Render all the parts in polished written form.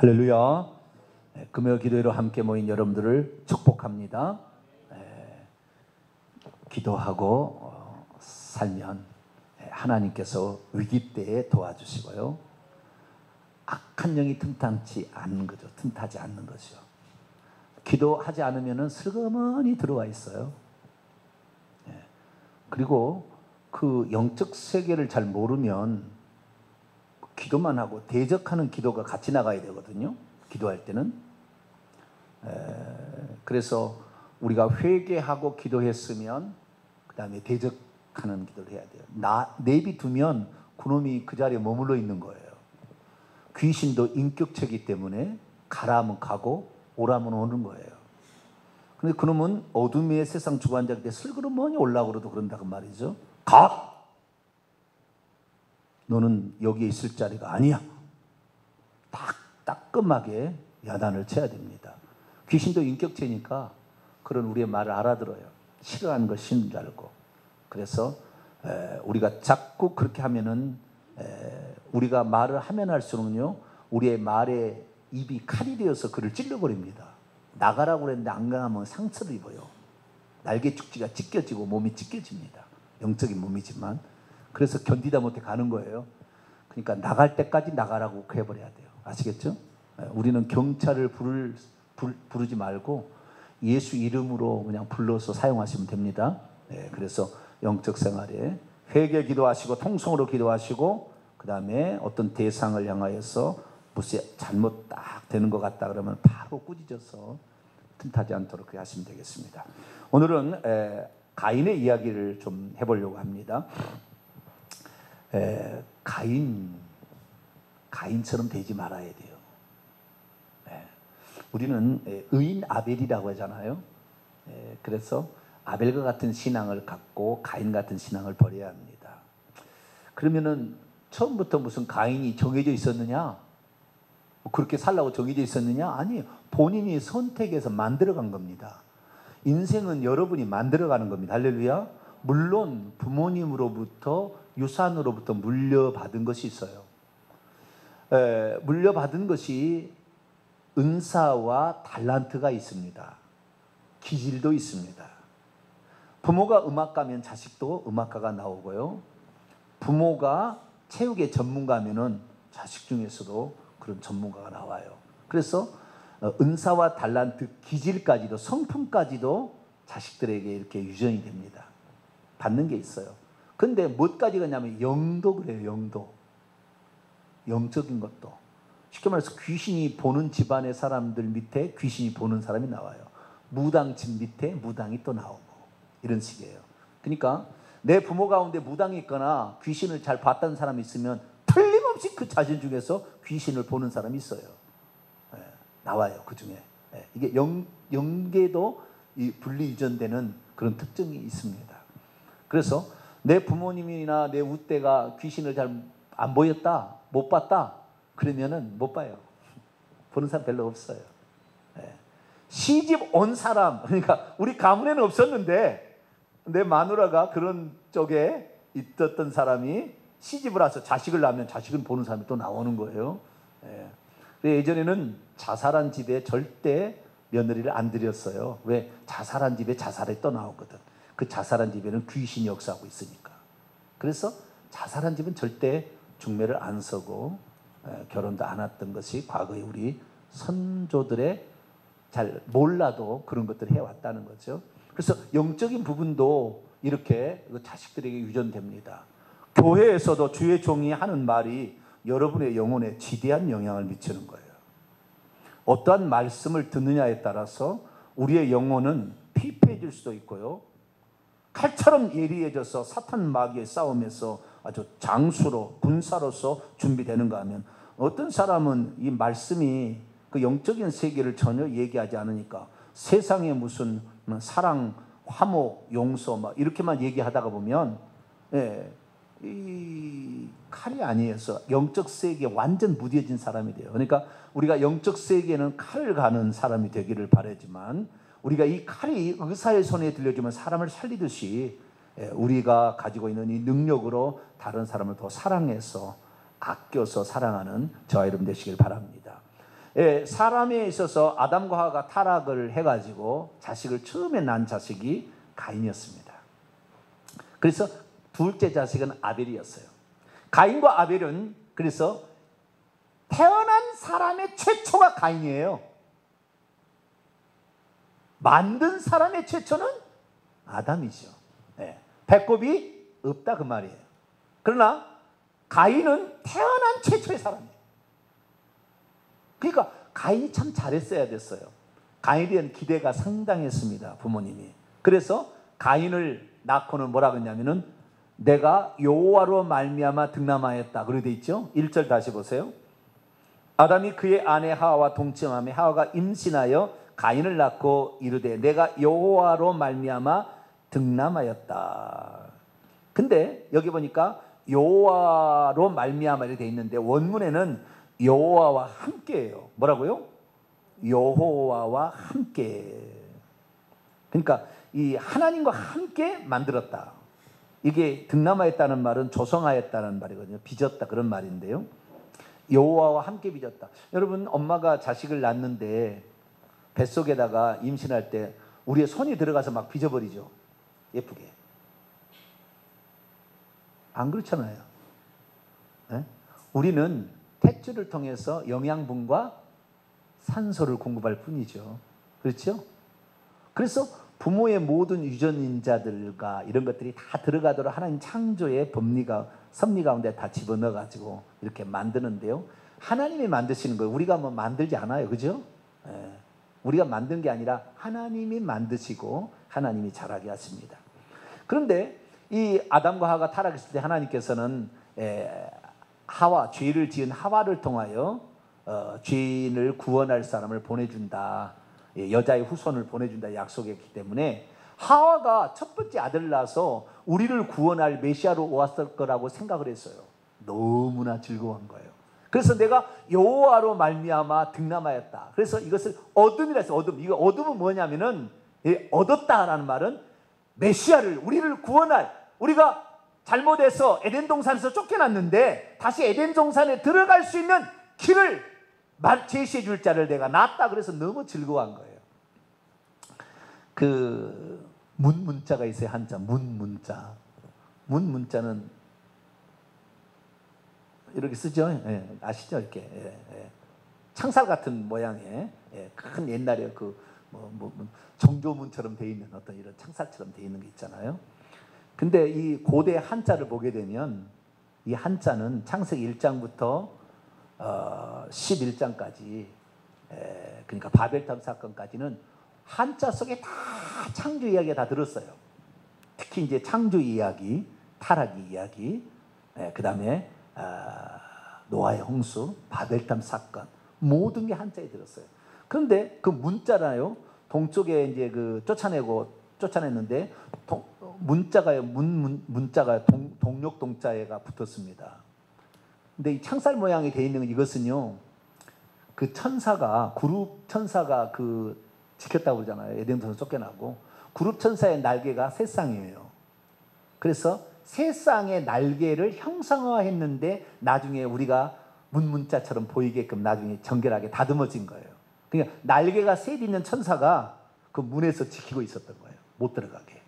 할렐루야. 금요 기도회로 함께 모인 여러분들을 축복합니다. 기도하고 살면 하나님께서 위기 때에 도와주시고요. 악한 영이 틈타지 않는 거죠. 틈타지 않는 거죠. 기도하지 않으면 슬그머니 들어와 있어요. 그리고 그 영적 세계를 잘 모르면 기도만 하고 대적하는 기도가 같이 나가야 되거든요. 기도할 때는. 그래서 우리가 회개하고 기도했으면 그 다음에 대적하는 기도를 해야 돼요. 내비두면 그놈이 그 자리에 머물러 있는 거예요. 귀신도 인격체이기 때문에 가라면 가고 오라면 오는 거예요. 근데 그놈은 어둠의 세상 주관자일 때 슬그머니 올라오고 그러도 그런다고 말이죠. 가! 너는 여기에 있을 자리가 아니야. 따끔하게 야단을 쳐야 됩니다. 귀신도 인격체니까 그런 우리의 말을 알아들어요. 싫어하는 걸 싫은 줄 알고. 그래서 우리가 자꾸 그렇게 하면은 우리가 말을 하면 할수록요, 우리의 말에 입이 칼이 되어서 그를 찔러버립니다. 나가라고 그랬는데 안 가면 상처를 입어요. 날개 축지가 찢겨지고 몸이 찢겨집니다. 영적인 몸이지만. 그래서 견디다 못해 가는 거예요. 그러니까 나갈 때까지 나가라고 해버려야 돼요. 아시겠죠? 우리는 경찰을 부르지 말고 예수 이름으로 그냥 불러서 사용하시면 됩니다. 그래서 영적 생활에 회개 기도하시고 통성으로 기도하시고 그 다음에 어떤 대상을 향하여서 무슨 잘못 딱 되는 것 같다 그러면 바로 꾸짖어서 틈타지 않도록 그렇게 하시면 되겠습니다. 오늘은 가인의 이야기를 좀 해보려고 합니다. 가인처럼 되지 말아야 돼요. 우리는 의인 아벨이라고 하잖아요. 그래서 아벨과 같은 신앙을 갖고 가인 같은 신앙을 버려야 합니다. 그러면은 처음부터 무슨 가인이 정해져 있었느냐? 그렇게 살라고 정해져 있었느냐? 아니에요. 본인이 선택해서 만들어간 겁니다. 인생은 여러분이 만들어가는 겁니다. 할렐루야. 물론 부모님으로부터 유산으로부터 물려받은 것이 있어요. 물려받은 것이 은사와 달란트가 있습니다. 기질도 있습니다. 부모가 음악가면 자식도 음악가가 나오고요. 부모가 체육의 전문가면은 자식 중에서도 그런 전문가가 나와요. 그래서 은사와 달란트, 기질까지도 성품까지도 자식들에게 이렇게 유전이 됩니다. 받는 게 있어요. 근데 뭐까지 가냐면 영도 그래요. 영도. 영적인 것도. 쉽게 말해서 귀신이 보는 집안의 사람들 밑에 귀신이 보는 사람이 나와요. 무당집 밑에 무당이 또 나오고 이런 식이에요. 그러니까 내 부모 가운데 무당이 있거나 귀신을 잘 봤다는 사람이 있으면 틀림없이 그 자신 중에서 귀신을 보는 사람이 있어요. 나와요. 그 중에. 이게 영계도 분리 유전되는 그런 특징이 있습니다. 그래서 내 부모님이나 내 우대가 귀신을 잘 안 보였다, 못 봤다, 그러면은 못 봐요. 보는 사람 별로 없어요. 시집 온 사람, 그러니까 우리 가문에는 없었는데 내 마누라가 그런 쪽에 있었던 사람이 시집을 와서 자식을 낳으면 자식은 보는 사람이 또 나오는 거예요. 예전에는 자살한 집에 절대 며느리를 안 들였어요. 왜? 자살한 집에 자살이 또 나오거든. 그 자살한 집에는 귀신이 역사하고 있으니까. 그래서 자살한 집은 절대 중매를 안 서고 결혼도 안 했던 것이 과거에 우리 선조들의 잘 몰라도 그런 것들을 해왔다는 거죠. 그래서 영적인 부분도 이렇게 자식들에게 유전됩니다. 교회에서도 주의 종이 하는 말이 여러분의 영혼에 지대한 영향을 미치는 거예요. 어떠한 말씀을 듣느냐에 따라서 우리의 영혼은 피폐해질 수도 있고요. 칼처럼 예리해져서 사탄 마귀의 싸움에서 아주 장수로 군사로서 준비되는가 하면 어떤 사람은 이 말씀이 그 영적인 세계를 전혀 얘기하지 않으니까 세상에 무슨 사랑, 화목, 용서 막 이렇게만 얘기하다가 보면 이 칼이 아니어서 영적 세계에 완전 무뎌진 사람이 돼요. 그러니까 우리가 영적 세계에는 칼을 가는 사람이 되기를 바라지만 우리가 이 칼이 의사의 손에 들려주면 사람을 살리듯이 우리가 가지고 있는 이 능력으로 다른 사람을 더 사랑해서 아껴서 사랑하는 저와 여러분 되시길 바랍니다. 사람에 있어서 아담과 하와가 타락을 해가지고 자식을 처음에 낳은 자식이 가인이었습니다. 그래서 둘째 자식은 아벨이었어요. 가인과 아벨은 그래서 태어난 사람의 최초가 가인이에요. 만든 사람의 최초는 아담이죠. 배꼽이 없다 그 말이에요. 그러나 가인은 태어난 최초의 사람이에요. 그러니까 가인이 참 잘했어야 됐어요. 가인에 대한 기대가 상당했습니다. 부모님이. 그래서 가인을 낳고는 뭐라고 했냐면은 내가 여호와로 말미암아 득남하였다 그렇게 돼 있죠. 1절 다시 보세요. 아담이 그의 아내 하와와 동침하며 하와가 임신하여 가인을 낳고 이르되 내가 여호와로 말미암아 득남하였다. 근데 여기 보니까 여호와로 말미암아 이렇게 돼 있는데 원문에는 여호와와 함께예요. 뭐라고요? 여호와와 함께. 그러니까 이 하나님과 함께 만들었다. 이게 득남하였다는 말은 조성하였다는 말이거든요. 빚었다 그런 말인데요. 여호와와 함께 빚었다. 여러분 엄마가 자식을 낳는데 뱃속에다가 임신할 때 우리의 손이 들어가서 막 빚어버리죠. 예쁘게. 안 그렇잖아요. 네? 우리는 탯줄을 통해서 영양분과 산소를 공급할 뿐이죠. 그렇죠? 그래서 부모의 모든 유전인자들과 이런 것들이 다 들어가도록 하나님 창조의 섭리 가운데 다 집어넣어가지고 이렇게 만드는데요. 하나님이 만드시는 거예요. 우리가 뭐 만들지 않아요. 그죠? 우리가 만든 게 아니라 하나님이 만드시고 하나님이 자라게 하십니다. 그런데 이 아담과 하와가 타락했을 때 하나님께서는 죄를 지은 하와를 통하여 죄인을 구원할 사람을 보내준다. 여자의 후손을 보내준다 약속했기 때문에 하와가 첫 번째 아들을 낳아서 우리를 구원할 메시아로 왔을 거라고 생각을 했어요. 너무나 즐거운 거예요. 그래서 내가 여호와로 말미암아 득남하였다. 그래서 이것을 어둠이라 해서 이거 어둠은 뭐냐면은 얻었다라는 말은 메시아를 우리를 구원할 우리가 잘못해서 에덴 동산에서 쫓겨났는데 다시 에덴 동산에 들어갈 수 있는 길을 제시해 줄 자를 내가 낳았다. 그래서 너무 즐거워한 거예요. 그 문자가 있어요. 한자 문자. 문자는 이렇게 쓰죠. 아시죠? 이렇게 창살 같은 모양의 큰 옛날에 정조문처럼 돼 있는 어떤 이런 창살처럼 돼 있는 게 있잖아요. 근데 이 고대 한자를 보게 되면 이 한자는 창세기 1장부터 11장까지 그러니까 바벨탑 사건까지는 한자 속에 다 창조 이야기가 다 들었어요. 특히 이제 창조 이야기, 타락 이야기, 그 다음에 노아의 홍수, 바벨탑 사건 모든 게 한자에 들었어요. 그런데 그 문자라요. 동쪽에 이제 쫓아냈는데 문자가 동력동자가 붙었습니다. 근데 이 창살 모양이 되어 있는 이것은요, 그 천사가 구룹 천사가 지켰다고 그러잖아요. 에덴 동산 쫓겨나고 구룹 천사의 날개가 세 쌍이에요. 그래서 세 쌍의 날개를 형상화했는데 나중에 우리가 문자처럼 보이게끔 나중에 정결하게 다듬어진 거예요. 그러니까 날개가 셋 있는 천사가 그 문에서 지키고 있었던 거예요. 못 들어가게.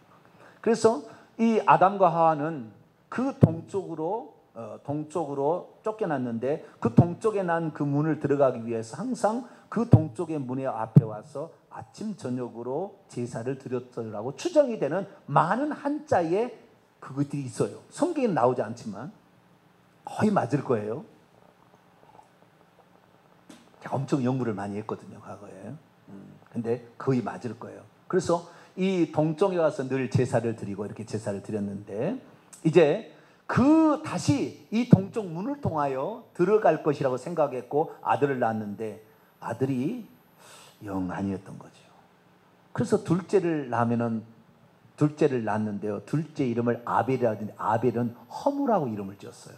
그래서 이 아담과 하와는 그 동쪽으로 쫓겨났는데 그 동쪽에 난 그 문을 들어가기 위해서 항상 그 동쪽의 문의 앞에 와서 아침 저녁으로 제사를 드렸더라고 추정이 되는 많은 한자의 그것들이 있어요. 성경에 나오지 않지만 거의 맞을 거예요. 제가 엄청 연구를 많이 했거든요, 과거에. 근데 거의 맞을 거예요. 그래서 이 동쪽에 가서 늘 제사를 드리고 이렇게 제사를 드렸는데 이제 다시 이 동쪽 문을 통하여 들어갈 것이라고 생각했고 아들을 낳았는데 아들이 영 아니었던 거죠. 그래서 둘째를 낳았는데요. 둘째 이름을 아벨이라 하는데 아벨은 허무라고 이름을 지었어요.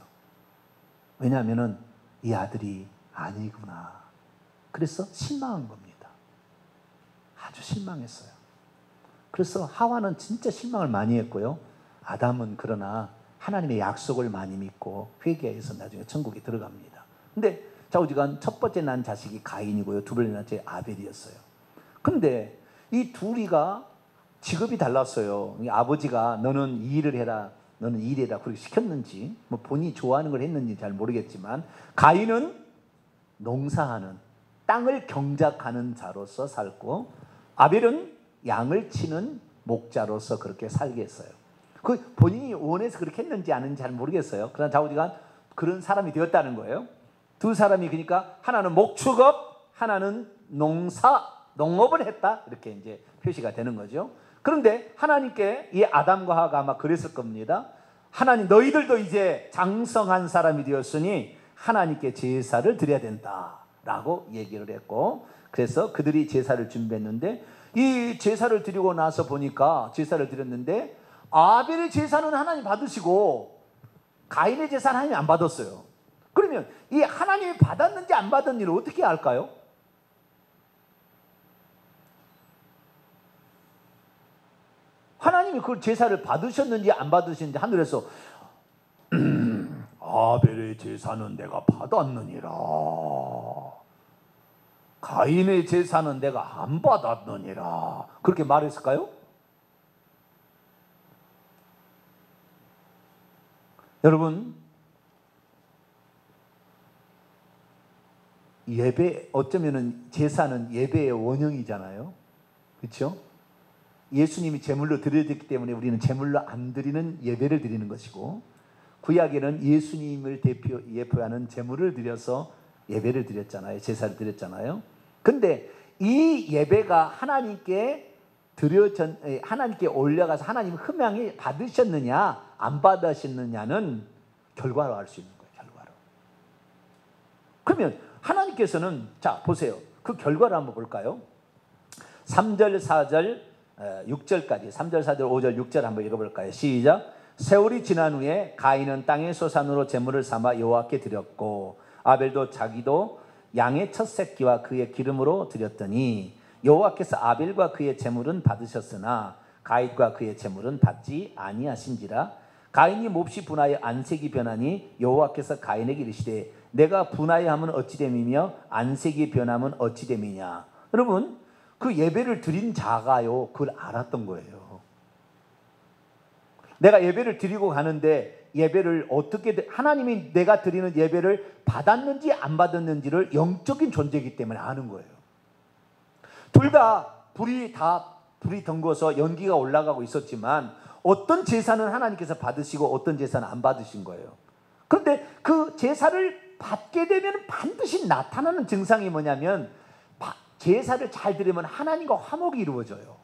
왜냐하면은 이 아들이 아니구나. 그래서 실망한 겁니다. 아주 실망했어요. 그래서 하와는 진짜 실망을 많이 했고요. 아담은 그러나 하나님의 약속을 많이 믿고 회개해서 나중에 천국에 들어갑니다. 근데 좌우지간 첫 번째 난 자식이 가인이고요. 두 번째 난 자식이 아벨이었어요. 근데 이 둘이가 직업이 달랐어요. 아버지가 너는 이 일을 해라, 너는 이 일을 해라 그렇게 시켰는지, 뭐 본인이 좋아하는 걸 했는지 잘 모르겠지만, 가인은 농사하는, 땅을 경작하는 자로서 살고, 아벨은 양을 치는 목자로서 그렇게 살게 했어요. 그 본인이 원해서 그렇게 했는지 아닌지 잘 모르겠어요. 그러나 좌우지간 그런 사람이 되었다는 거예요. 두 사람이, 그러니까 하나는 목축업, 하나는 농업을 했다, 이렇게 이제 표시가 되는 거죠. 그런데 하나님께 이 아담과 하와가 아마 그랬을 겁니다. 하나님, 너희들도 이제 장성한 사람이 되었으니 하나님께 제사를 드려야 된다라고 얘기를 했고, 그래서 그들이 제사를 준비했는데, 이 제사를 드리고 나서 보니까, 제사를 드렸는데 아벨의 제사는 하나님 받으시고 가인의 제사는 하나님 안 받았어요. 그러면 이 하나님이 받았는지 안 받았는지를 어떻게 알까요? 하나님이 그 제사를 받으셨는지 안 받으셨는지 하늘에서 아벨의 제사는 내가 받았느니라, 가인의 제사는 내가 안 받았느니라, 그렇게 말했을까요? 여러분, 예배, 어쩌면은 제사는 예배의 원형이잖아요. 그렇죠? 예수님이 제물로 드려졌기 때문에 우리는 제물로 안 드리는 예배를 드리는 것이고, 구약에는 예수님을 예표하는 제물을 드려서 예배를 드렸잖아요. 제사를 드렸잖아요. 근데 이 예배가 하나님께 하나님께 올려가서 하나님 흠양이 받으셨느냐 안 받으셨느냐는 결과로 알 수 있는 거예요. 결과로. 그러면 하나님께서는, 자 보세요, 그 결과를 한번 볼까요? 3절 4절 6절까지, 3절 4절 5절 6절 한번 읽어볼까요? 시작. 세월이 지난 후에 가인은 땅의 소산으로 제물을 삼아 여호와께 드렸고, 아벨도 자기도 양의 첫 새끼와 그의 기름으로 드렸더니 여호와께서 아벨과 그의 제물은 받으셨으나 가인과 그의 제물은 받지 아니하신지라. 가인이 몹시 분하여 안색이 변하니 여호와께서 가인에게 이르시되 내가 분하여함은 어찌 됨이며 안색이 변함은 어찌 됨이냐. 여러분, 그 예배를 드린 자가요 그걸 알았던 거예요. 내가 예배를 드리고 가는데 예배를 어떻게, 하나님이 내가 드리는 예배를 받았는지 안 받았는지를 영적인 존재이기 때문에 아는 거예요. 둘 다 불이 덩궈서 연기가 올라가고 있었지만 어떤 제사는 하나님께서 받으시고 어떤 제사는 안 받으신 거예요. 그런데 그 제사를 받게 되면 반드시 나타나는 증상이 뭐냐면, 제사를 잘 드리면 하나님과 화목이 이루어져요.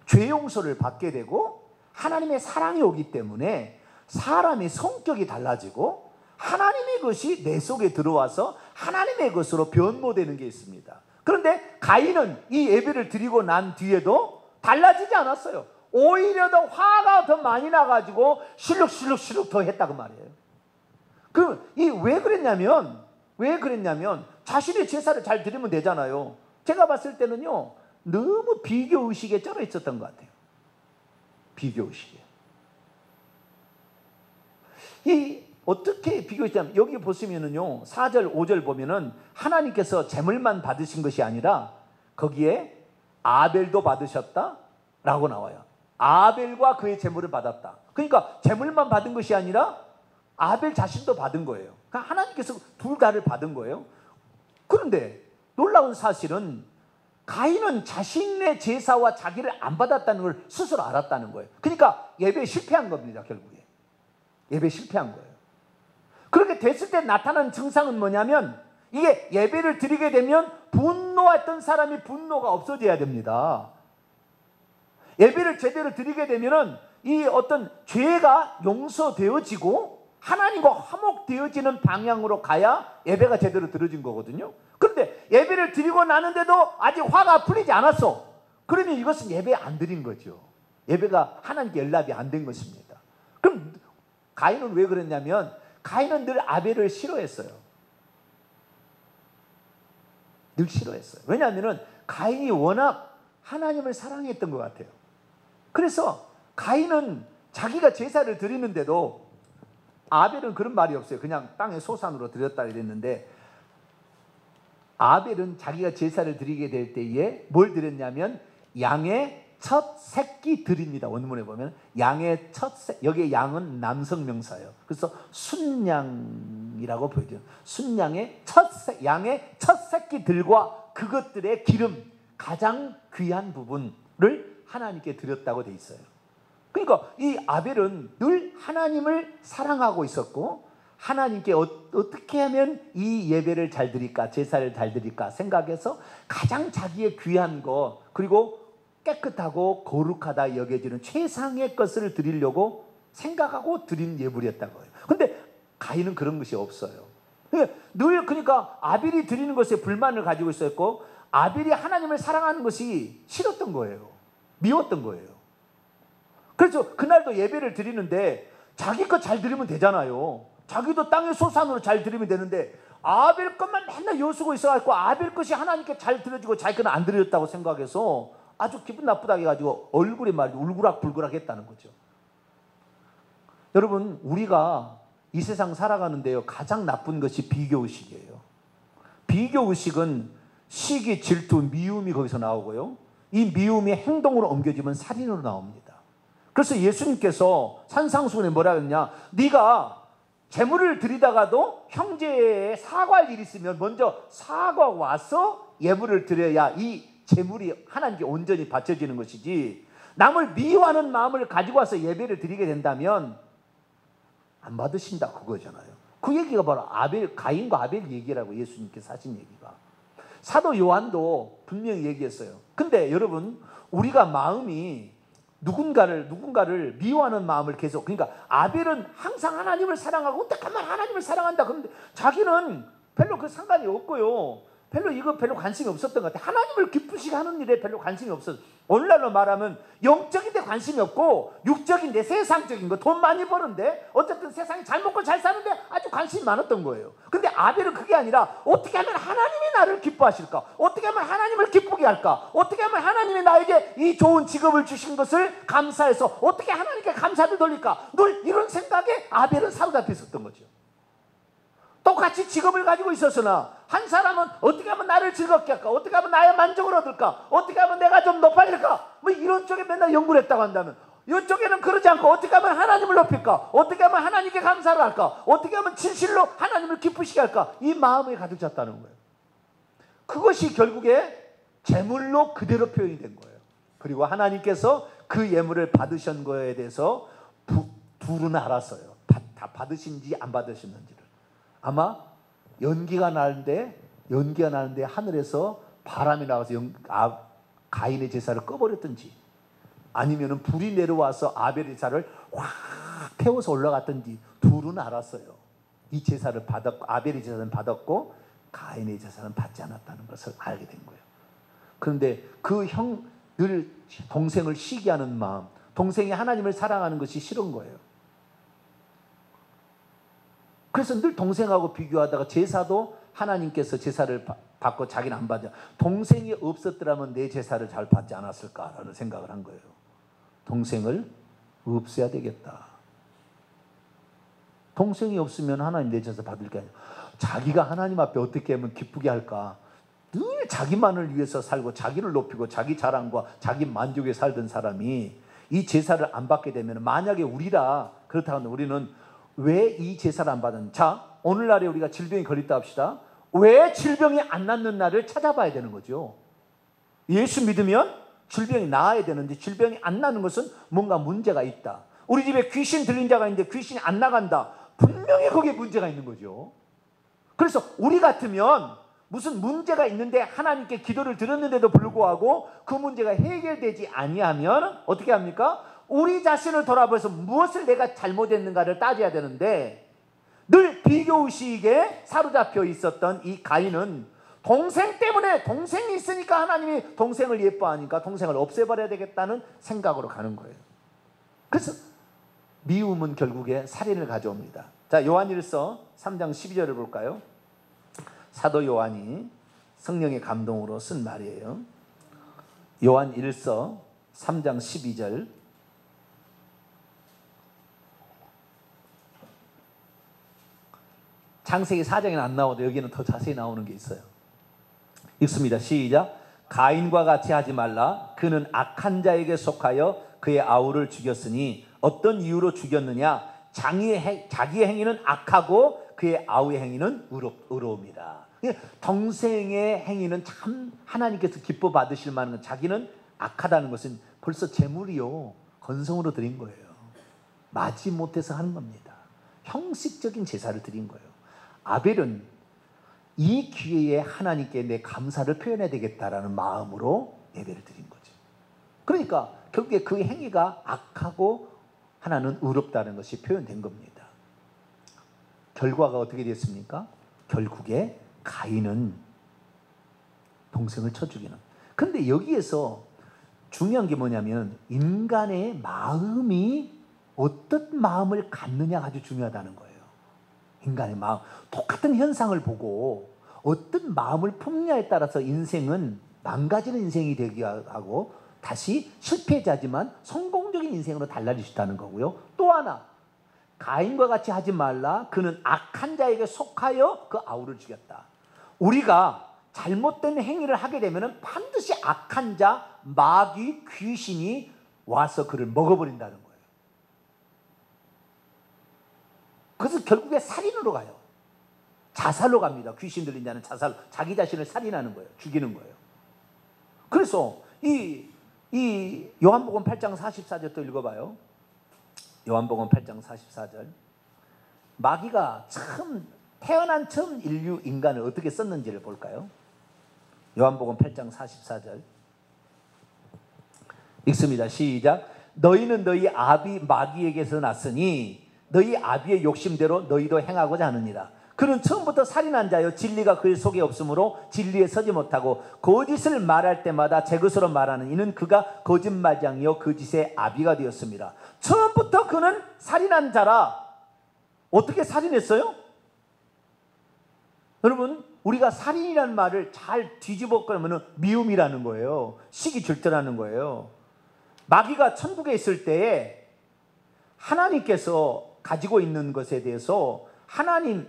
죄 용서를 받게 되고 하나님의 사랑이 오기 때문에 사람의 성격이 달라지고 하나님의 것이 내 속에 들어와서 하나님의 것으로 변모되는 게 있습니다. 그런데 가인은 이 예배를 드리고 난 뒤에도 달라지지 않았어요. 오히려 더 화가 더 많이 나가지고 실룩실룩 더 했다고 말이에요. 그럼 왜 그랬냐면 자신의 제사를 잘 드리면 되잖아요. 제가 봤을 때는요, 너무 비교의식에 쩔어 있었던 것 같아요. 비교의식에. 어떻게 비교했냐면, 여기 보시면은요, 4절 5절 보면은 하나님께서 제물만 받으신 것이 아니라 거기에 아벨도 받으셨다 라고 나와요. 아벨과 그의 제물을 받았다. 그러니까 제물만 받은 것이 아니라 아벨 자신도 받은 거예요. 그러니까 하나님께서 둘 다를 받은 거예요. 그런데 놀라운 사실은 가인은 자신의 제사와 자기를 안 받았다는 걸 스스로 알았다는 거예요. 그러니까 예배에 실패한 겁니다. 결국에 예배에 실패한 거예요. 그렇게 됐을 때 나타나는 증상은 뭐냐면, 이게 예배를 드리게 되면 분노했던 사람이 분노가 없어져야 됩니다. 예배를 제대로 드리게 되면은 이 어떤 죄가 용서되어지고 하나님과 화목되어지는 방향으로 가야 예배가 제대로 드려진 거거든요. 그런데 예배를 드리고 나는데도 아직 화가 풀리지 않았어. 그러면 이것은 예배 안 드린 거죠. 예배가 하나님께 연락이 안 된 것입니다. 그럼 가인은 왜 그랬냐면, 가인은 늘 아벨을 싫어했어요. 늘 싫어했어요. 왜냐하면 가인이 워낙 하나님을 사랑했던 것 같아요. 그래서 가인은 자기가 제사를 드리는데도 아벨은 그런 말이 없어요. 그냥 땅의 소산으로 드렸다 이랬는데, 아벨은 자기가 제사를 드리게 될 때에 뭘 드렸냐면 양의 첫 새끼 드립니다. 원문에 보면 양의 여기에 양은 남성 명사예요. 그래서 순양이라고 보여져요. 순양의 양의 첫 새끼들과 그것들의 기름, 가장 귀한 부분을 하나님께 드렸다고 돼 있어요. 그러니까 이 아벨은 늘 하나님을 사랑하고 있었고, 하나님께 어떻게 하면 이 예배를 잘 드릴까, 제사를 잘 드릴까 생각해서 가장 자기의 귀한 거, 그리고 깨끗하고 거룩하다 여겨지는 최상의 것을 드리려고 생각하고 드린 예물이었다고 해요. 근데 가인은 그런 것이 없어요. 늘 그러니까 아벨이 드리는 것에 불만을 가지고 있었고, 아벨이 하나님을 사랑하는 것이 싫었던 거예요. 미웠던 거예요. 그래서 그날도 예배를 드리는데 자기 것 잘 드리면 되잖아요. 자기도 땅의 소산으로 잘 드리면 되는데, 아벨 것만 맨날 여수고 있어갖고 아벨 것이 하나님께 잘 드려지고 자기 것은 안 드렸다고 생각해서 아주 기분 나쁘다고 해가지고 얼굴에 말이 울그락불그락 했다는 거죠. 여러분, 우리가 이 세상 살아가는데요, 가장 나쁜 것이 비교의식이에요. 비교의식은 시기, 질투, 미움이 거기서 나오고요, 이 미움이 행동으로 옮겨지면 살인으로 나옵니다. 그래서 예수님께서 산상수훈에 뭐라 했냐, 네가 재물을 드리다가도 형제에 사과할 일이 있으면 먼저 사과하고 와서 예물을 드려야 이 재물이 하나님께 온전히 바쳐지는 것이지, 남을 미워하는 마음을 가지고 와서 예배를 드리게 된다면 안 받으신다 그거잖아요. 그 얘기가 바로 가인과 아벨 얘기라고 예수님께서 하신 얘기가. 사도 요한도 분명히 얘기했어요. 근데 여러분, 우리가 마음이 누군가를 미워하는 마음을 계속, 그러니까 아벨은 항상 하나님을 사랑하고 어떻게 하면 하나님을 사랑한다 그런데 자기는 별로 그 상관이 없고요, 별로 관심이 없었던 것 같아요. 하나님을 기쁘시게 하는 일에 별로 관심이 없었어요. 오늘날로 말하면 영적인 데 관심이 없고 육적인 데, 세상적인 거, 돈 많이 버는데 어쨌든 세상에 잘 먹고 잘 사는데 아주 관심이 많았던 거예요. 근데 아벨은 그게 아니라 어떻게 하면 하나님이 나를 기뻐하실까, 어떻게 하면 하나님을 기쁘게 할까, 어떻게 하면 하나님이 나에게 이 좋은 직업을 주신 것을 감사해서 어떻게 하나님께 감사를 돌릴까, 늘 이런 생각에 아벨은 사로잡혀 있었던 거죠. 똑같이 직업을 가지고 있었으나 한 사람은 어떻게 하면 나를 즐겁게 할까, 어떻게 하면 나의 만족을 얻을까, 어떻게 하면 내가 좀 높아질까, 뭐 이런 쪽에 맨날 연구를 했다고 한다면, 이쪽에는 그러지 않고 어떻게 하면 하나님을 높일까, 어떻게 하면 하나님께 감사를 할까, 어떻게 하면 진실로 하나님을 기쁘시게 할까, 이 마음에 가득 찼다는 거예요. 그것이 결국에 재물로 그대로 표현이 된 거예요. 그리고 하나님께서 그 예물을 받으신 거에 대해서 둘은 알았어요. 다 받으신지 안 받으셨는지를. 아마 연기가 나는데 하늘에서 바람이 나와서 가인의 제사를 꺼버렸든지, 아니면 불이 내려와서 아벨의 제사를 확 태워서 올라갔든지 둘은 알았어요. 이 제사를 받았고, 아벨의 제사는 받았고 가인의 제사는 받지 않았다는 것을 알게 된 거예요. 그런데 그 늘 동생을 시기하는 마음, 동생이 하나님을 사랑하는 것이 싫은 거예요. 그래서 늘 동생하고 비교하다가 제사도 하나님께서 제사를 받고 자기는 안 받아. 동생이 없었더라면 내 제사를 잘 받지 않았을까라는 생각을 한 거예요. 동생을 없애야 되겠다. 동생이 없으면 하나님 내 제사 받을 게 아니라 자기가 하나님 앞에 어떻게 하면 기쁘게 할까. 늘 자기만을 위해서 살고 자기를 높이고 자기 자랑과 자기 만족에 살던 사람이 이 제사를 안 받게 되면, 만약에 우리라 그렇다면 우리는 왜 이 제사를 안 받았는지, 자, 오늘날에 우리가 질병이 걸렸다 합시다. 왜 질병이 안 낫는 날을 찾아봐야 되는 거죠. 예수 믿으면 질병이 나아야 되는데 질병이 안 나는 것은 뭔가 문제가 있다. 우리 집에 귀신 들린 자가 있는데 귀신이 안 나간다. 분명히 거기에 문제가 있는 거죠. 그래서 우리 같으면 무슨 문제가 있는데 하나님께 기도를 드렸는데도 불구하고 그 문제가 해결되지 아니하면 어떻게 합니까? 우리 자신을 돌아보면서 무엇을 내가 잘못했는가를 따져야 되는데, 늘 비교의식에 사로잡혀 있었던 이 가인은 동생 때문에, 동생이 있으니까 하나님이 동생을 예뻐하니까 동생을 없애버려야 되겠다는 생각으로 가는 거예요. 그래서 미움은 결국에 살인을 가져옵니다. 자, 요한일서 3장 12절을 볼까요? 사도 요한이 성령의 감동으로 쓴 말이에요. 요한일서 3장 12절. 창세기 4장에는 안 나오도 여기는 더 자세히 나오는 게 있어요. 읽습니다. 시작. 가인과 같이 하지 말라. 그는 악한 자에게 속하여 그의 아우를 죽였으니 어떤 이유로 죽였느냐? 자기의 행위는 악하고 그의 아우의 행위는 의로움이라. 동생의 행위는 참 하나님께서 기뻐 받으실 만한 건, 자기는 악하다는 것은 벌써 제물이요, 건성으로 드린 거예요. 마지 못해서 하는 겁니다. 형식적인 제사를 드린 거예요. 아벨은 이 기회에 하나님께 내 감사를 표현해야 되겠다라는 마음으로 예배를 드린 거죠. 그러니까 결국에 그 행위가 악하고 하나는 의롭다는 것이 표현된 겁니다. 결과가 어떻게 됐습니까? 결국에 가인은 동생을 쳐 죽이는. 그런데 여기에서 중요한 게 뭐냐면 인간의 마음이 어떤 마음을 갖느냐가 아주 중요하다는 거예요. 인간의 마음, 똑같은 현상을 보고 어떤 마음을 품냐에 따라서 인생은 망가지는 인생이 되게 하고 다시 실패자지만 성공적인 인생으로 달라질 수 있다는 거고요. 또 하나, 가인과 같이 하지 말라. 그는 악한 자에게 속하여 그 아우를 죽였다. 우리가 잘못된 행위를 하게 되면 반드시 악한 자, 마귀, 귀신이 와서 그를 먹어버린다는 거예요. 그래서 결국에 살인으로 가요. 자살로 갑니다. 귀신 들린 자는 자살로, 자기 자신을 살인하는 거예요. 죽이는 거예요. 그래서 이 요한복음 8장 44절 또 읽어봐요. 요한복음 8장 44절. 마귀가 태어난 처음 인류 인간을 어떻게 썼는지를 볼까요? 요한복음 8장 44절 읽습니다. 시작. 너희는 너희 아비 마귀에게서 났으니 너희 아비의 욕심대로 너희도 행하고자 하느니라. 그는 처음부터 살인한 자여 진리가 그의 속에 없으므로 진리에 서지 못하고 거짓을 말할 때마다 제 것으로 말하는 이는 그가 거짓말장이요 거짓의 아비가 되었습니다. 처음부터 그는 살인한 자라. 어떻게 살인했어요? 여러분, 우리가 살인이라는 말을 잘 뒤집어 보면 미움이라는 거예요. 시기 질투라는 거예요. 마귀가 천국에 있을 때에 하나님께서 가지고 있는 것에 대해서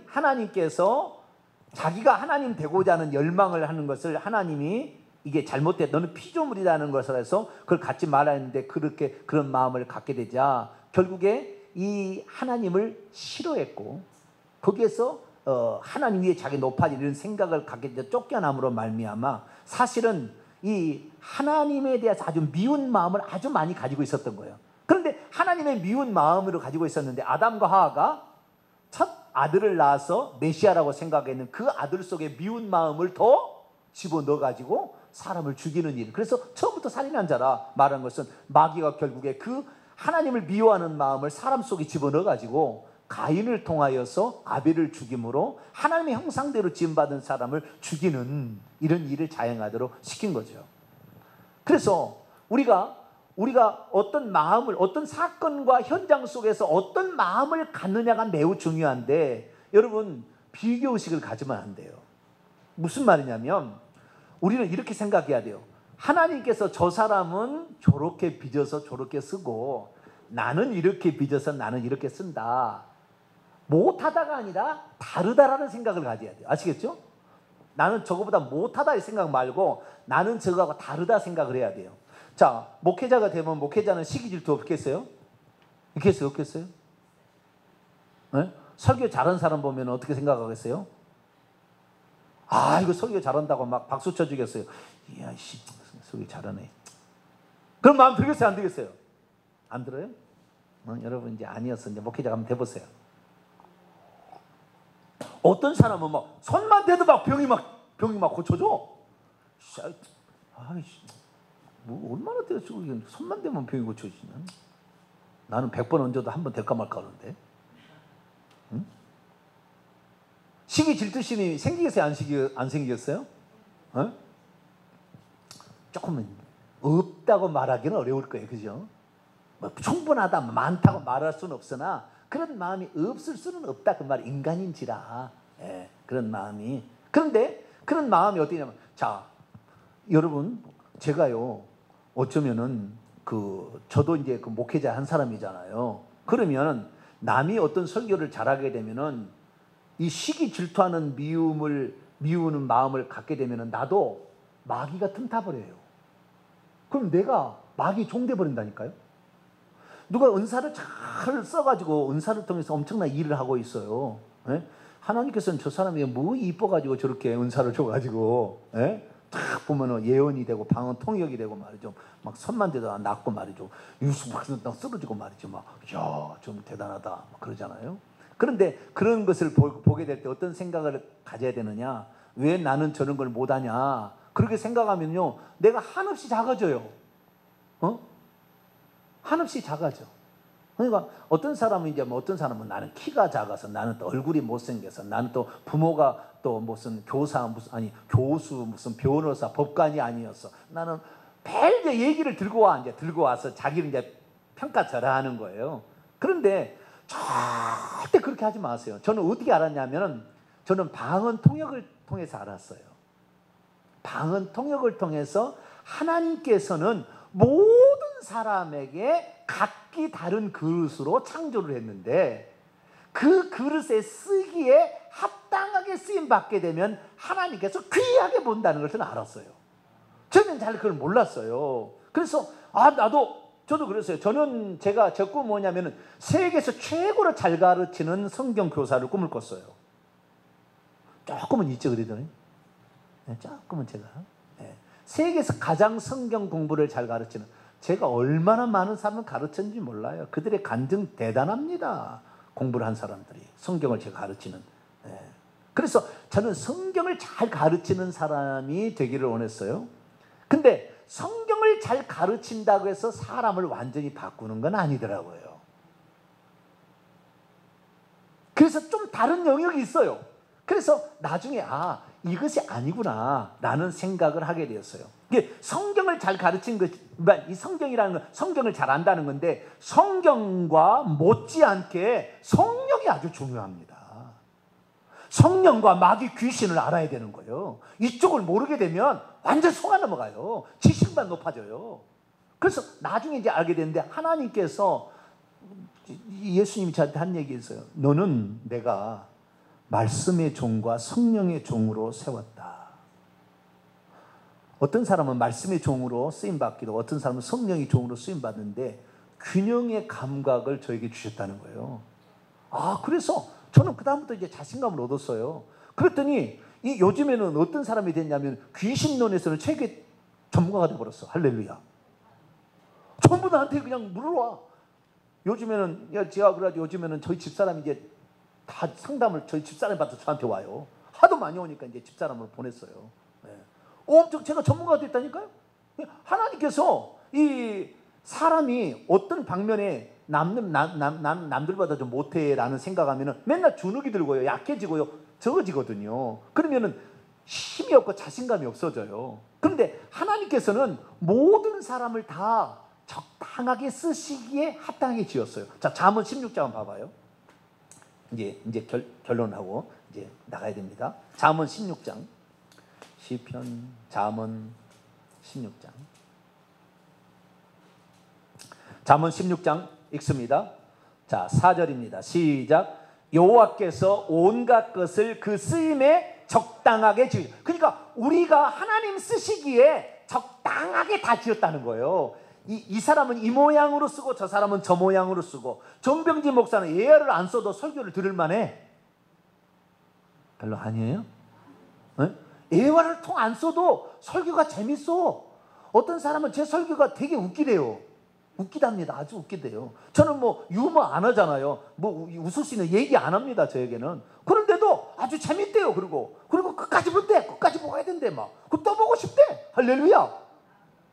하나님께서 자기가 하나님 되고자 하는 열망을 하는 것을 하나님이 이게 잘못돼, 너는 피조물이라는 것을 해서 그걸 갖지 말아야 했는데 그런 마음을 갖게 되자 결국에 이 하나님을 싫어했고 거기에서 하나님 위에 자기 높아지는 이런 생각을 갖게 되자 쫓겨남으로 말미암아 사실은 이 하나님에 대해서 아주 미운 마음을 아주 많이 가지고 있었던 거예요. 그런데 하나님의 미운 마음으로 가지고 있었는데 아담과 하와가 첫 아들을 낳아서 메시아라고 생각했는 그 아들 속에 미운 마음을 더 집어넣어가지고 사람을 죽이는 일. 그래서 처음부터 살인한 자라 말한 것은 마귀가 결국에 그 하나님을 미워하는 마음을 사람 속에 집어넣어가지고 가인을 통하여서 아벨을 죽임으로 하나님의 형상대로 지음받은 사람을 죽이는 이런 일을 자행하도록 시킨 거죠. 그래서 우리가 어떤 마음을, 어떤 사건과 현장 속에서 어떤 마음을 갖느냐가 매우 중요한데 여러분 비교의식을 가지면 안 돼요. 무슨 말이냐면 우리는 이렇게 생각해야 돼요. 하나님께서 저 사람은 저렇게 빚어서 저렇게 쓰고 나는 이렇게 빚어서 나는 이렇게 쓴다. 못하다가 아니라 다르다라는 생각을 가져야 돼요. 아시겠죠? 나는 저거보다 못하다 이 생각 말고 나는 저거하고 다르다 생각을 해야 돼요. 자, 목회자가 되면 목회자는 시기 질투 없겠어요? 있겠어요? 없겠어요? 네? 설교 잘하는 사람 보면 어떻게 생각하겠어요? 아, 이거 설교 잘한다고 막 박수 쳐주겠어요. 이야, 씨, 설교 잘하네. 그럼 마음 들겠어요? 안 들겠어요? 안 들어요? 여러분 이제 아니었어. 이제 목회자가 한번 돼보세요. 어떤 사람은 막 손만 대도 막 병이 막 고쳐져. 아이씨, 뭐 얼마나 때려치고 손만 대면 병이 고쳐지냐? 나는 100번 얹어도 한 번 될까 말까 하는데. 응? 시기 질투심이 생기겠어요? 안 생기겠어요? 어? 조금은 없다고 말하기는 어려울 거예요. 그죠? 뭐 충분하다, 많다고 말할 수는 없으나 그런 마음이 없을 수는 없다. 그 말 인간인지라. 예, 그런 마음이. 그런데 그런 마음이 어디냐면, 자, 여러분, 제가요, 어쩌면은 저도 이제 그 목회자 한 사람이잖아요. 그러면 남이 어떤 설교를 잘하게 되면은 이 시기 질투하는 미우는 마음을 갖게 되면 나도 마귀가 틈타버려요. 그럼 내가 마귀 종돼 버린다니까요. 누가 은사를 잘 써가지고 은사를 통해서 엄청난 일을 하고 있어요. 예? 하나님께서는 저 사람이 뭐 이뻐가지고 저렇게 은사를 줘가지고, 예? 딱 보면은 예언이 되고 방언 통역이 되고 말이죠. 막 선만 대도 낫고 말이죠. 유수 막 쓰러지고 말이죠. 막, 야, 좀 대단하다. 막 그러잖아요. 그런데 그런 것을 보게 될 때 어떤 생각을 가져야 되느냐? 왜 나는 저런 걸 못하냐? 그렇게 생각하면요, 내가 한없이 작아져요. 한없이 작아져. 그러니까 어떤 사람은 이제 어떤 사람은 나는 키가 작아서, 나는 또 얼굴이 못생겨서, 나는 또 부모가 또 무슨 교수, 무슨 변호사, 법관이 아니었어. 나는 매일 이제 얘기를 들고 와서 자기를 이제 평가절하하는 거예요. 그런데 절대 그렇게 하지 마세요. 저는 어떻게 알았냐면, 저는 방언 통역을 통해서 알았어요. 방언 통역을 통해서 하나님께서는 모든 사람에게 각기 다른 그릇으로 창조를 했는데, 그 그릇에 쓰기에 합당하게 쓰임받게 되면 하나님께서 귀하게 본다는 것을 알았어요. 저는 잘 그걸 몰랐어요. 그래서 저도 그랬어요. 제가 제 꿈은 뭐냐면은 세계에서 최고로 잘 가르치는 성경 교사를 꿈을 꿨어요. 조금은 있죠, 그러더니. 조금은 제가. 세계에서 가장 성경 공부를 잘 가르치는, 제가 얼마나 많은 사람을 가르쳤는지 몰라요. 그들의 간증 대단합니다. 공부를 한 사람들이 성경을 제가 가르치는. 그래서 저는 성경을 잘 가르치는 사람이 되기를 원했어요. 근데 성경을 잘 가르친다고 해서 사람을 완전히 바꾸는 건 아니더라고요. 그래서 좀 다른 영역이 있어요. 그래서 나중에 이것이 아니구나 라는 생각을 하게 되었어요. 이게 성경을 잘 가르친 것, 이 성경이라는 건 성경을 잘 안다는 건데, 성경과 못지않게 성령이 아주 중요합니다. 성령과 마귀 귀신을 알아야 되는 거예요. 이쪽을 모르게 되면 완전 속아 넘어가요. 지식만 높아져요. 그래서 나중에 이제 알게 되는데, 하나님께서, 예수님이 저한테 한 얘기 있어요. 너는 내가 말씀의 종과 성령의 종으로 세웠다. 어떤 사람은 말씀의 종으로 쓰임받기도, 어떤 사람은 성령의 종으로 쓰임받는데 균형의 감각을 저에게 주셨다는 거예요. 그래서 저는 그다음부터 이제 자신감을 얻었어요. 그랬더니 요즘에는 어떤 사람이 됐냐면, 귀신론에서는 최고의 전문가가 되어버렸어. 할렐루야. 전부 나한테 그냥 물어와. 요즘에는, 제가 그래가지고 요즘에는 저희 집사람이 이제 다 상담을 저희 집사람이 받아서 저한테 와요. 하도 많이 오니까 이제 집사람을 보냈어요. 엄청 제가 전문가가 됐다니까요. 하나님께서 이 사람이 어떤 방면에 남들보다 좀 못해라는 생각하면은 맨날 주눅이 들고요, 약해지고요, 적어지거든요. 그러면은 힘이 없고 자신감이 없어져요. 그런데 하나님께서는 모든 사람을 다 적당하게 쓰시기에 합당하게 지었어요. 자, 잠언 16장 봐봐요. 이제 결론하고 이제 나가야 됩니다. 잠언 16장. 시편, 잠언 16장. 잠언 16장 읽습니다. 자, 4절입니다. 시작. 여호와께서 온갖 것을 그 쓰임에 적당하게 지으셨다. 그러니까 우리가 하나님 쓰시기에 적당하게 다 지었다는 거예요. 이 사람은 이 모양으로 쓰고 저 사람은 저 모양으로 쓰고, 정병진 목사는 예화를 안 써도 설교를 들을 만해? 별로 아니에요? 예화를 통 안 써도 설교가 재밌어. 어떤 사람은 제 설교가 되게 웃기대요. 웃기답니다. 아주 웃기대요. 저는 뭐 유머 안 하잖아요. 뭐 웃을 수 있는 얘기 안 합니다, 저에게는. 그런데도 아주 재밌대요. 그리고 끝까지 본대. 끝까지 보아야 된대. 막 또 보고 싶대. 할렐루야.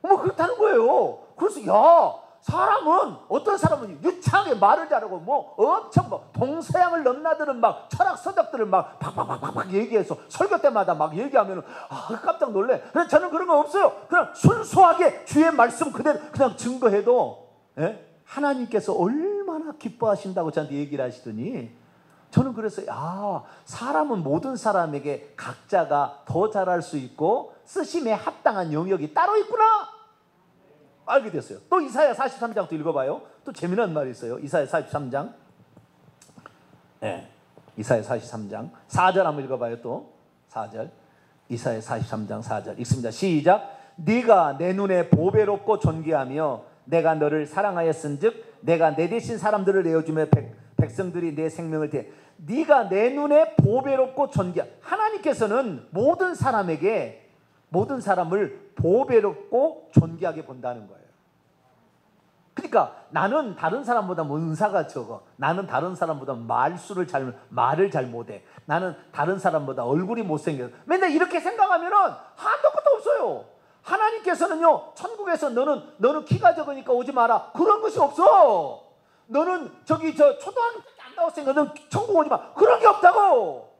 뭐 그렇다는 거예요. 그래서 사람은, 어떤 사람은 유창하게 말을 잘하고 엄청 동서양을 넘나드는 철학 서적들을 팍팍팍팍 얘기해서 설교 때마다 얘기하면 깜짝 놀래. 그래서 저는 그런 거 없어요. 그냥 순수하게 주의 말씀 그대로 그냥 증거해도 하나님께서 얼마나 기뻐하신다고 저한테 얘기를 하시더니, 저는 그래서 사람은 모든 사람에게 각자가 더 잘할 수 있고 쓰심에 합당한 영역이 따로 있구나 알게 됐어요. 또 이사야 43장 또 읽어봐요. 또 재미난 말이 있어요. 이사야 43장. 이사야 43장 4절 한번 읽어봐요. 또 4절, 이사야 43장 4절 읽습니다. 시작. 네가 내 눈에 보배롭고 존귀하며 내가 너를 사랑하였은즉 내가 내 대신 사람들을 내어주며 백성들이 내 생명을 대. 네가 내 눈에 보배롭고 존귀하. 하나님께서는 모든 사람에게, 모든 사람을 보배롭고 존귀하게 본다는 거예요. 그러니까 나는 다른 사람보다 은사가 적어, 나는 다른 사람보다 말을 잘 못해, 나는 다른 사람보다 얼굴이 못생겨서, 맨날 이렇게 생각하면은 한도 끝도 없어요. 하나님께서는요, 천국에서 너는 키가 적으니까 오지 마라, 그런 것이 없어. 너는 초등학교밖에 안 나왔으니까 너는 천국 오지 마, 그런 게 없다고.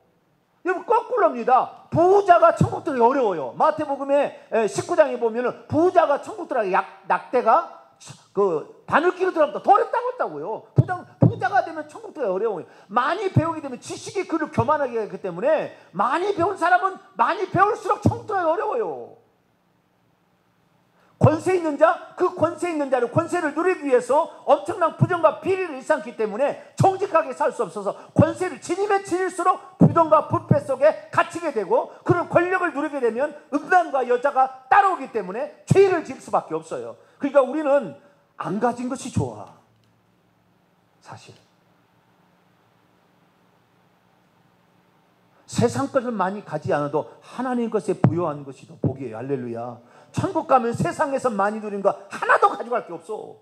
여러분, 거꾸로입니다. 부자가 천국 들어가기 어려워요. 마태복음에 19장에 보면은 부자가 천국 들어가기 낙대가 바늘기로 들어가면 더 어렵다고 했다고요. 부자가 되면 천국 들어가기 어려워요. 많이 배우게 되면 지식이 그를 교만하게 하기 때문에 많이 배운 사람은 많이 배울수록 천국 들어가기 어려워요. 권세 있는 자, 그 권세 있는 자를, 권세를 누리기 위해서 엄청난 부정과 비리를 일삼기 때문에 정직하게 살 수 없어서 권세를 지니면 지닐수록 부정과 부패 속에 갇히게 되고, 그런 권력을 누리게 되면 음란과 여자가 따라오기 때문에 죄를 지을 수밖에 없어요. 그러니까 우리는 안 가진 것이 좋아. 사실 세상 것을 많이 가지 않아도 하나님 것에 부여한 것이 더 복이에요. 할렐루야. 천국 가면 세상에서 많이 누린 거 하나도 가져갈 게 없어.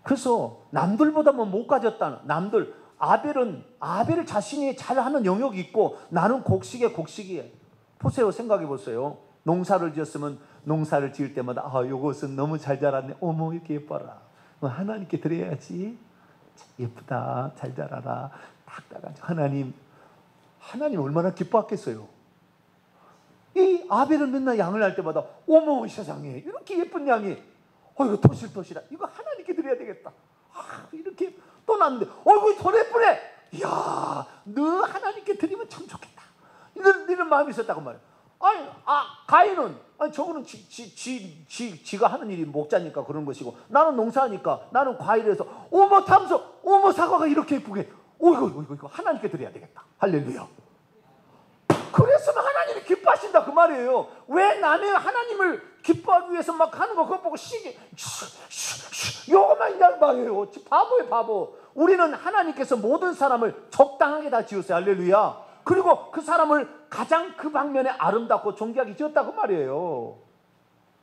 그래서 남들보다 못 가졌다는, 아벨을 자신이 잘하는 영역이 있고 나는 곡식이에요. 보세요. 생각해 보세요. 농사를 지었으면 농사를 지을 때마다 이것은 너무 잘 자랐네, 어머 이렇게 예뻐라, 하나님께 드려야지, 예쁘다, 잘 자라라, 딱 따가지고 하나님 얼마나 기뻐했겠어요. 이 아벨은 맨날 양을 할 때마다 어머 세상에 이렇게 예쁜 양이, 이거 토실토실하, 이거 하나님께 드려야 되겠다, 이렇게 또 났는데 이거 더 예쁘네, 이야 너 하나님께 드리면 참 좋겠다, 이런 마음이 있었다고 말이에요. 가인은 저거는 지가 하는 일이 목자니까 그런 것이고, 나는 농사하니까 나는 과일에서 어머 탐서, 어머 사과가 이렇게 예쁘게, 이거 하나님께 드려야 되겠다. 할렐루야. 그랬으면 하나님이 기뻐하신다 그 말이에요. 왜 남의 하나님을 기뻐하기 위해서 막 하는 거 그거 보고 요거만 있단 말이에요. 바보예요, 바보. 우리는 하나님께서 모든 사람을 적당하게 다 지었어요. 할렐루야. 그리고 그 사람을 가장 그 방면에 아름답고 존귀하게 지었다고 말이에요.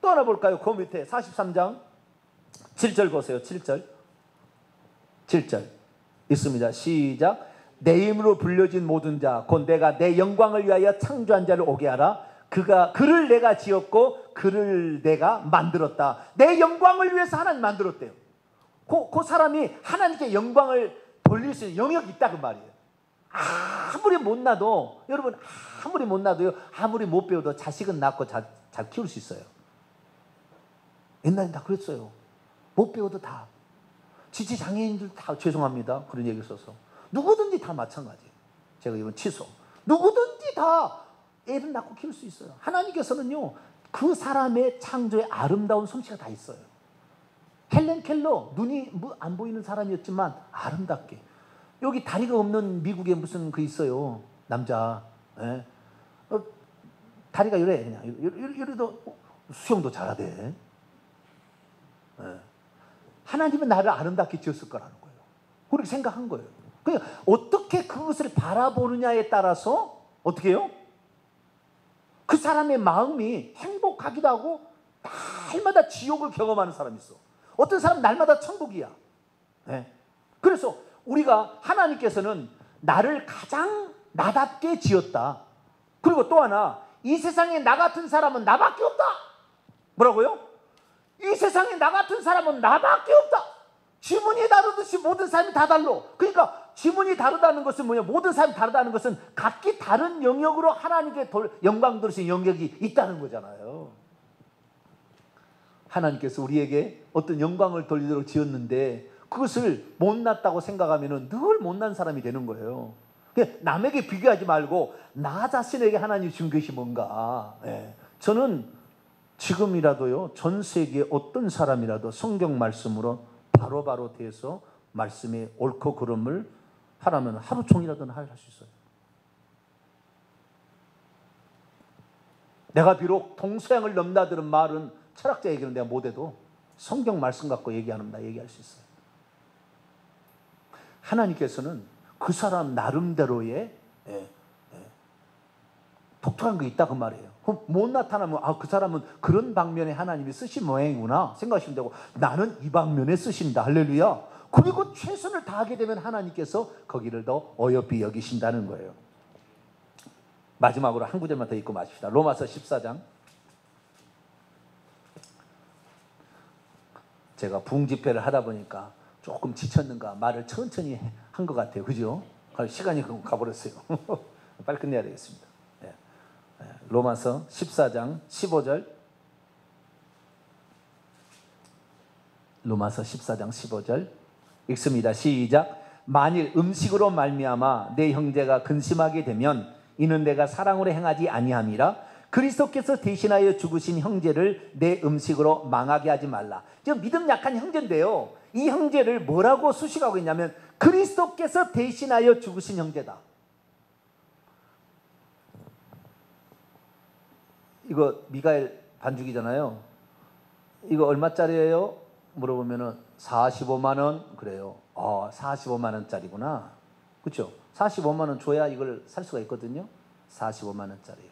또 하나 볼까요? 그 밑에 43장 7절 보세요. 7절 있습니다. 시작. 내 이름으로 불려진 모든 자 곧 내가 내 영광을 위하여 창조한 자를 오게 하라. 그를 내가 지었고 그를 내가 만들었다. 내 영광을 위해서 하나님 만들었대요. 그 사람이 하나님께 영광을 돌릴 수 있는 영역이 있다 그 말이에요. 아무리 못나도, 여러분 아무리 못나도요, 아무리 못 배워도 자식은 낳고 잘 키울 수 있어요. 옛날엔 다 그랬어요. 못 배워도 다. 지체장애인들 다, 죄송합니다 그런 얘기 써서, 누구든지 다 마찬가지예요. 제가 이건 취소. 누구든지 다 애를 낳고 키울 수 있어요. 하나님께서는요, 그 사람의 창조에 아름다운 솜씨가 다 있어요. 헬렌 켈러, 눈이 안 보이는 사람이었지만 아름답게, 여기 다리가 없는 미국에 무슨 있어요, 남자, 다리가 이래, 그냥 이래도 수영도 잘하대. 하나님은 나를 아름답게 지었을 거라는 거예요. 그렇게 생각한 거예요. 그러니까 어떻게 그것을 바라보느냐에 따라서 어떻게 해요? 그 사람의 마음이 행복하기도 하고 날마다 지옥을 경험하는 사람이 있어. 어떤 사람은 날마다 천국이야. 그래서 우리가, 하나님께서는 나를 가장 나답게 지었다. 그리고 또 하나, 이 세상에 나 같은 사람은 나밖에 없다. 뭐라고요? 이 세상에 나 같은 사람은 나밖에 없다. 지문이 다르듯이 모든 사람이 다 달라. 그러니까 지문이 다르다는 것은 뭐냐? 모든 사람이 다르다는 것은 각기 다른 영역으로 하나님께 영광 돌릴 수 있는 영역이 있다는 거잖아요. 하나님께서 우리에게 어떤 영광을 돌리도록 지었는데 그것을 못났다고 생각하면 늘 못난 사람이 되는 거예요. 남에게 비교하지 말고 나 자신에게 하나님이 준 것이 뭔가. 저는 지금이라도요, 전 세계의 어떤 사람이라도 성경 말씀으로 바로바로 대해서 말씀이 옳고 그름을 하라면 하루 종일이라도 할 수 있어요. 내가 비록 동서양을 넘나드는 말은 철학자 얘기는 내가 못해도 성경 말씀 갖고 얘기하면 나 얘기할 수 있어요. 하나님께서는 그 사람 나름대로의 독특한 게 있다 그 말이에요. 못 나타나면 그 사람은 그런 방면에 하나님이 쓰신 모양이구나 생각하시면 되고, 나는 이 방면에 쓰신다. 할렐루야. 그리고 최선을 다하게 되면 하나님께서 거기를 더 어여삐 여기신다는 거예요. 마지막으로 한 구절만 더 읽고 마칩시다. 로마서 14장. 제가 부흥 집회를 하다 보니까 조금 지쳤는가 말을 천천히 한 것 같아요. 그죠? 시간이 가버렸어요. 빨리 끝내야 되겠습니다. 로마서 14장 15절. 로마서 14장 15절 읽습니다. 시작. 만일 음식으로 말미암아 내 형제가 근심하게 되면 이는 내가 사랑으로 행하지 아니함이라. 그리스도께서 대신하여 죽으신 형제를 내 음식으로 망하게 하지 말라. 지금 믿음 약한 형제인데요, 이 형제를 뭐라고 수식하고 있냐면 그리스도께서 대신하여 죽으신 형제다. 이거 미가엘 반죽이잖아요. 이거 얼마짜리예요? 물어보면은 45만 원 그래요. 45만 원짜리구나. 그렇죠? 45만 원 줘야 이걸 살 수가 있거든요. 45만 원짜리예요.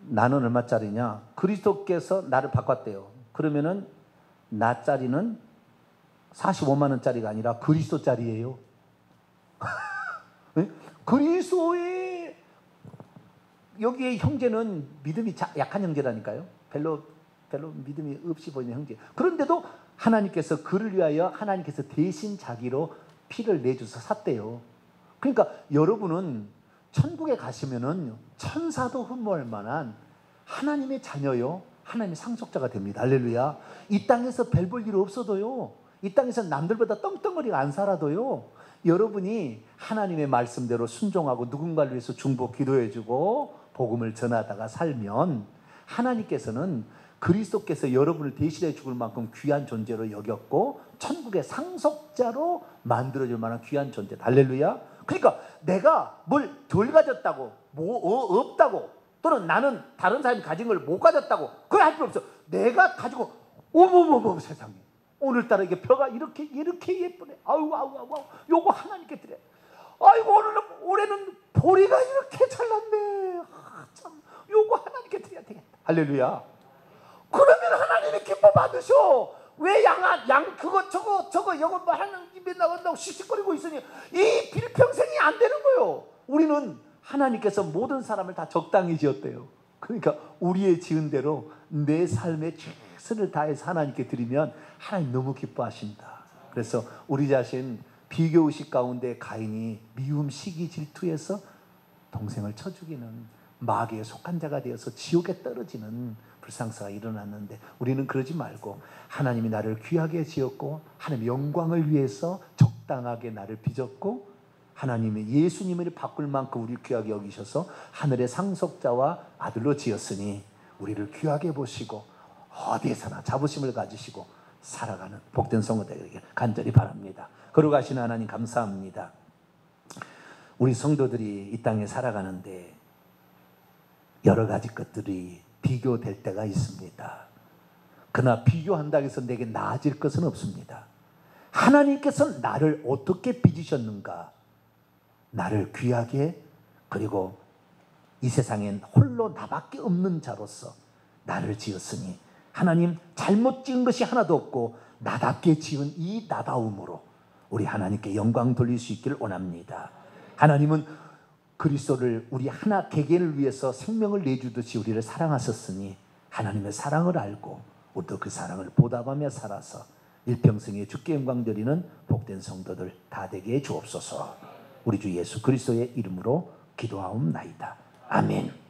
나는 얼마짜리냐? 그리스도께서 나를 바꿨대요. 그러면은 나짜리는 45만 원짜리가 아니라 그리스도짜리예요. 그리스도의 여기에 형제는 믿음이 약한 형제라니까요. 별로 믿음이 없이 보이는 형제. 그런데도 하나님께서 그를 위하여 하나님께서 대신 자기로 피를 내주서 샀대요. 그러니까 여러분은 천국에 가시면은 천사도 흠모할 만한 하나님의 자녀요, 하나님의 상속자가 됩니다. 할렐루야. 이 땅에서 별 볼 일 없어도요, 이 땅에서 남들보다 떵떵거리고 안 살아도요, 여러분이 하나님의 말씀대로 순종하고 누군가를 위해서 중보 기도해주고 복음을 전하다가 살면 하나님께서는 그리스도께서 여러분을 대신해 죽을 만큼 귀한 존재로 여겼고 천국의 상속자로 만들어줄 만한 귀한 존재. 할렐루야. 그러니까 내가 뭘 덜 가졌다고 없다고, 또는 나는 다른 사람이 가진 걸 못 가졌다고 그걸 할 필요 없어. 내가 가지고 어머머머 세상에 오늘따라 이게 벼가 이렇게 예쁘네. 아우 요거 하나님께 드려. 아이고 올해는 보리가 이렇게 잘 났네. 참 요거 하나님께 드려야 되겠다. 할렐루야. 그러면 하나님이 기뻐 받으셔. 왜 양 그거 저거 이거 뭐 하는 입에 나간다고 씩씩거리고 있으니 이 빌평생이 안 되는 거예요. 우리는 하나님께서 모든 사람을 다 적당히 지었대요. 그러니까 우리의 지은 대로 내 삶에 최선을 다해서 하나님께 드리면 하나님 너무 기뻐하신다. 그래서 우리 자신 비교의식 가운데 가인이 미움, 시기, 질투에서 동생을 쳐 죽이는 마귀에 속한 자가 되어서 지옥에 떨어지는 불상사가 일어났는데, 우리는 그러지 말고 하나님이 나를 귀하게 지었고 하나님의 영광을 위해서 적당하게 나를 빚었고 하나님이 예수님을 바꿀 만큼 우리를 귀하게 여기셔서 하늘의 상속자와 아들로 지었으니 우리를 귀하게 보시고 어디에서나 자부심을 가지시고 살아가는 복된 성도들에게 간절히 바랍니다. 거룩하신 하나님 감사합니다. 우리 성도들이 이 땅에 살아가는데 여러 가지 것들이 비교될 때가 있습니다. 그러나 비교한다고 해서 내게 나아질 것은 없습니다. 하나님께서 나를 어떻게 빚으셨는가, 나를 귀하게, 그리고 이 세상엔 홀로 나밖에 없는 자로서 나를 지었으니 하나님 잘못 지은 것이 하나도 없고 나답게 지은 이 나다움으로 우리 하나님께 영광 돌릴 수 있기를 원합니다. 하나님은 그리스도를 우리 하나 개개인을 위해서 생명을 내주듯이 우리를 사랑하셨으니 하나님의 사랑을 알고 우리도 그 사랑을 보답하며 살아서 일평생에 주께 영광 드리는 복된 성도들 다 되게 해 주옵소서. 우리 주 예수 그리스도의 이름으로 기도하옵나이다. 아멘.